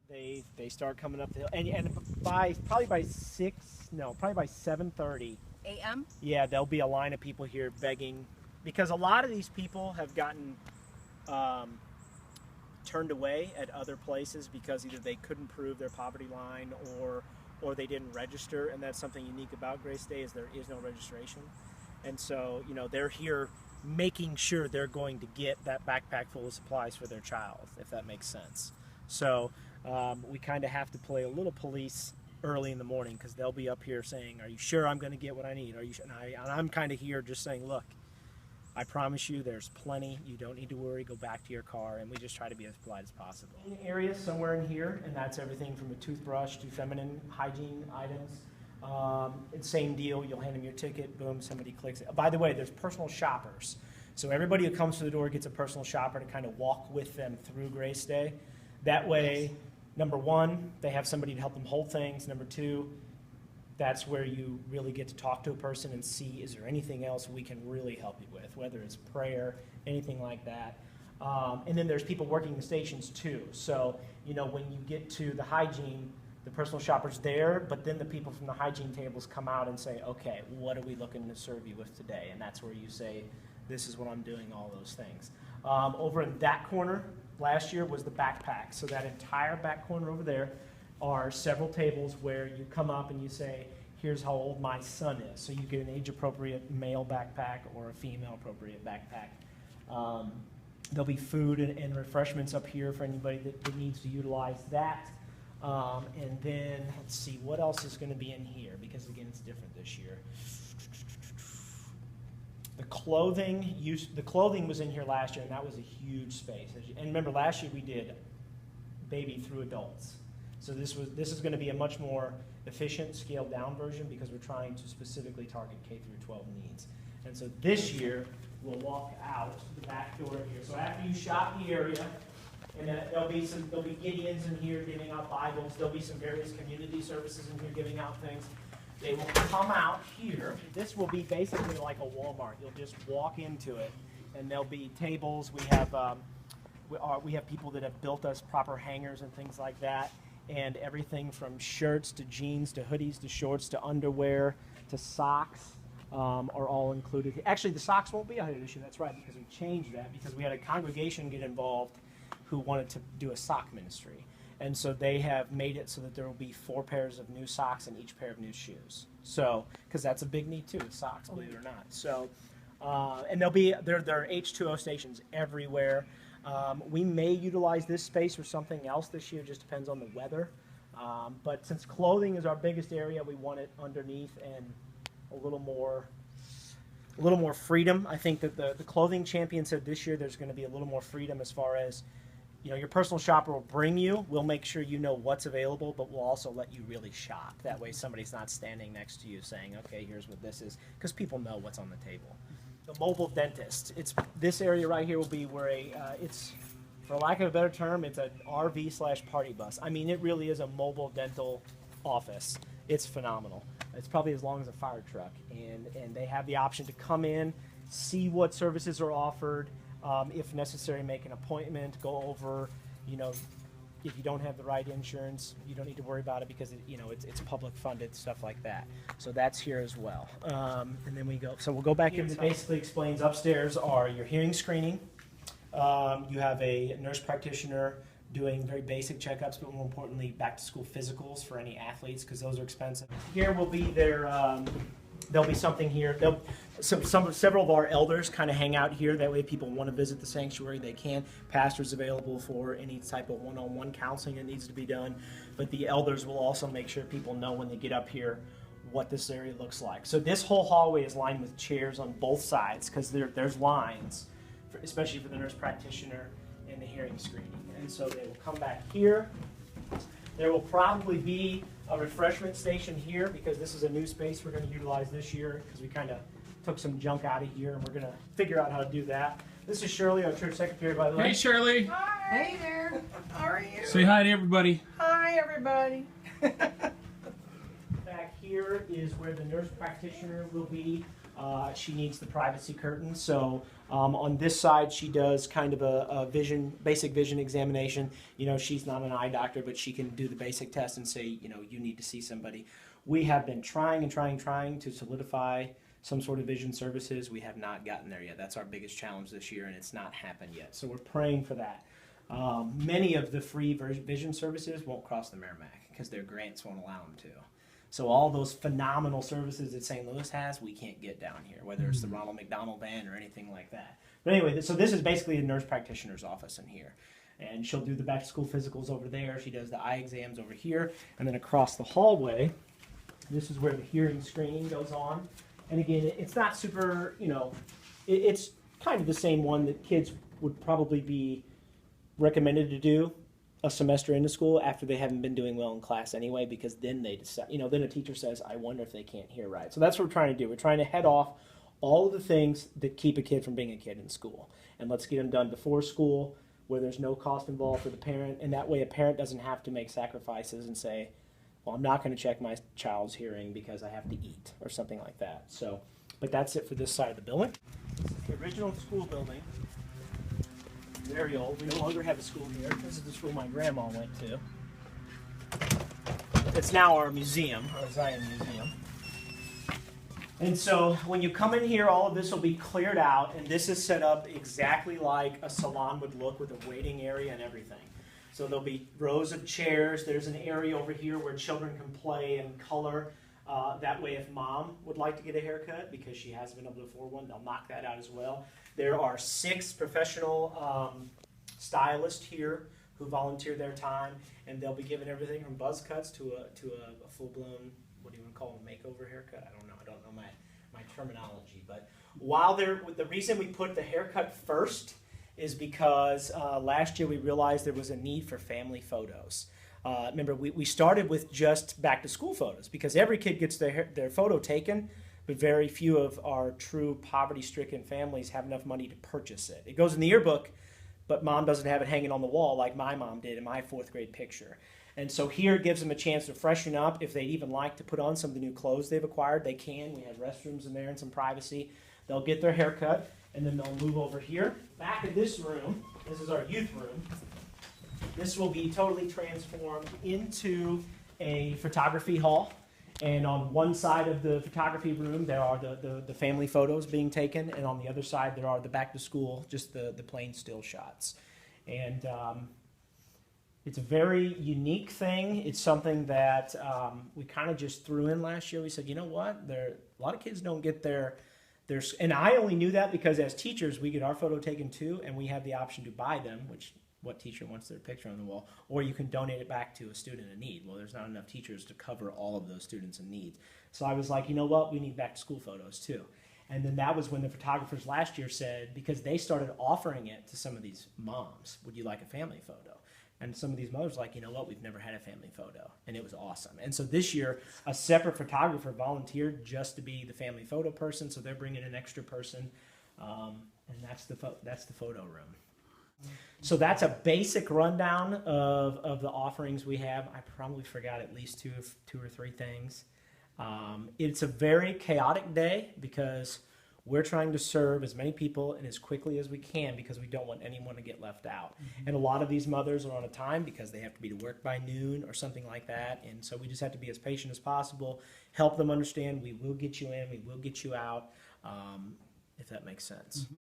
They start coming up the hill, and probably by 7:30 a.m. Yeah, there'll be a line of people here begging, because a lot of these people have gotten turned away at other places because either they couldn't prove their poverty line or they didn't register, and that's something unique about Grace Day is there is no registration, and so they're here making sure they're going to get that backpack full of supplies for their child, if that makes sense. So we kind of have to play a little police early in the morning, because they'll be up here saying, "Are you sure I'm going to get what I need? Are you?" And I'm kind of here just saying, "Look, I promise you, there's plenty. You don't need to worry. Go back to your car." And we just try to be as polite as possible. An area somewhere in here, and that's everything from a toothbrush to feminine hygiene items. Same deal. You'll hand them your ticket. Boom, somebody clicks it. By the way, there's personal shoppers. So everybody who comes through the door gets a personal shopper to kind of walk with them through Grace Day. That way, number one, they have somebody to help them hold things. Number two, that's where you really get to talk to a person and see, is there anything else we can really help you with, whether it's prayer, anything like that. And then there's people working the stations too. So, when you get to the hygiene, the personal shopper's there, but then the people from the hygiene tables come out and say, okay, what are we looking to serve you with today? And that's where you say, this is what I'm doing, all those things. Over in that corner, last year was the backpack. So that entire back corner over there are several tables where you come up and you say, here's how old my son is. So you get an age-appropriate male backpack or a female-appropriate backpack. There'll be food and refreshments up here for anybody that needs to utilize that. And then, let's see, what else is going to be in here? Because, again, it's different this year. The clothing was in here last year, and that was a huge space. And remember, last year we did baby through adults. So this is going to be a much more efficient, scaled down version, because we're trying to specifically target K through 12 needs. And so this year we'll walk out the back door here. So after you shop the area, and there'll be Gideons in here giving out Bibles. There'll be some various community services in here giving out things. They will come out here. This will be basically like a Walmart. You'll just walk into it, and there'll be tables. We have people that have built us proper hangers and things like that, and everything from shirts to jeans to hoodies to shorts to underwear to socks are all included. Actually, the socks won't be out here this year. That's right, because we changed that because we had a congregation get involved who wanted to do a sock ministry. And so they have made it so that there will be 4 pairs of new socks and each pair of new shoes. So, because that's a big need too, socks, believe it or not. So, and there are H2O stations everywhere. We may utilize this space for something else this year, just depends on the weather. But since clothing is our biggest area, we want it underneath and a little more freedom. I think that the clothing champion said this year there's going to be a little more freedom as far as, your personal shopper will bring you. We'll make sure you know what's available, but we'll also let you really shop. That way somebody's not standing next to you saying, okay, here's what this is, because people know what's on the table. The mobile dentist. This area right here will be where it's, for lack of a better term, it's an RV/party bus. I mean, it really is a mobile dental office. It's phenomenal. It's probably as long as a fire truck, and they have the option to come in, see what services are offered. If necessary, make an appointment, go over, if you don't have the right insurance, you don't need to worry about it because it's public funded, stuff like that. So that's here as well. And then we'll go back in. It basically explains upstairs are your hearing screening. You have a nurse practitioner doing very basic checkups, but more importantly, back to school physicals for any athletes, because those are expensive. Here will be there'll be something here. Several of our elders kind of hang out here. That way people want to visit the sanctuary, they can. Pastor's available for any type of one-on-one counseling that needs to be done. But the elders will also make sure people know when they get up here what this area looks like. So this whole hallway is lined with chairs on both sides, because there's lines, especially for the nurse practitioner and the hearing screening. And so they will come back here. There will probably be a refreshment station here, because this is a new space we're going to utilize this year, because we kind of took some junk out of here, and we're going to figure out how to do that. This is Shirley, our church secretary, by the way. Hey, Shirley. Hi. Hey there. How are you? Say hi to everybody. Hi, everybody. Back here is where the nurse practitioner will be. She needs the privacy curtain. So on this side, she does kind of a basic vision examination. You know, she's not an eye doctor, but she can do the basic test and say, you know, you need to see somebody. We have been trying to solidify some sort of vision services. We have not gotten there yet. That's our biggest challenge this year, and it's not happened yet. So we're praying for that. Many of the free vision services won't cross the Merrimack because their grants won't allow them to. So all those phenomenal services that St. Louis has, we can't get down here, whether it's the Ronald McDonald Band or anything like that. But anyway, so this is basically a nurse practitioner's office in here. And she'll do the back-to-school physicals over there. She does the eye exams over here. And then across the hallway, this is where the hearing screening goes on. And again, it's not super, you know, it's kind of the same one that kids would probably be recommended to do a semester into school after they haven't been doing well in class anyway, because then they decide, you know, then a teacher says, I wonder if they can't hear right. So that's what we're trying to do. We're trying to head off all of the things that keep a kid from being a kid in school. And let's get them done before school where there's no cost involved for the parent. And that way a parent doesn't have to make sacrifices and say, well, I'm not going to check my child's hearing because I have to eat or something like that. So, but that's it for this side of the building. This is the original school building. Very old. We no longer have a school here. This is the school my grandma went to. It's now our museum, our Zion Museum. And so when you come in here, all of this will be cleared out, and this is set up exactly like a salon would look with a waiting area and everything. So there'll be rows of chairs. There's an area over here where children can play and color. That way, if mom would like to get a haircut because she hasn't been able to afford one, they'll knock that out as well. There are 6 professional stylists here who volunteer their time, and they'll be given everything from buzz cuts to a full-blown, what do you want to call it, a makeover haircut? I don't know my terminology. But while the reason we put the haircut first is because last year we realized there was a need for family photos. Remember, we started with just back-to-school photos because every kid gets their photo taken, but very few of our true poverty-stricken families have enough money to purchase it. It goes in the yearbook, but mom doesn't have it hanging on the wall like my mom did in my 4th grade picture. And so here it gives them a chance to freshen up. If they'd even like to put on some of the new clothes they've acquired, they can. We have restrooms in there and some privacy. They'll get their hair cut, and then they'll move over here. Back in this room, this is our youth room. This will be totally transformed into a photography hall. And on one side of the photography room, there are the family photos being taken. And on the other side, there are the back to school, just the plain still shots. And it's a very unique thing. It's something that we kind of just threw in last year. We said, you know what? A lot of kids don't get their, and I only knew that because as teachers, we get our photo taken too, and we have the option to buy them, which what teacher wants their picture on the wall, or you can donate it back to a student in need. Well, there's not enough teachers to cover all of those students in need. So I was like, you know what, we need back to school photos too. And then that was when the photographers last year said, because they started offering it to some of these moms, would you like a family photo? And some of these mothers were like, you know what, we've never had a family photo. And it was awesome. And so this year, a separate photographer volunteered just to be the family photo person, so they're bringing an extra person. And that's the photo room. So that's a basic rundown of the offerings we have. I probably forgot at least two or three things. It's a very chaotic day because we're trying to serve as many people and as quickly as we can because we don't want anyone to get left out. Mm-hmm. And a lot of these mothers are on a time because they have to be to work by noon or something like that. And so we just have to be as patient as possible, help them understand we will get you in, we will get you out, if that makes sense. Mm-hmm.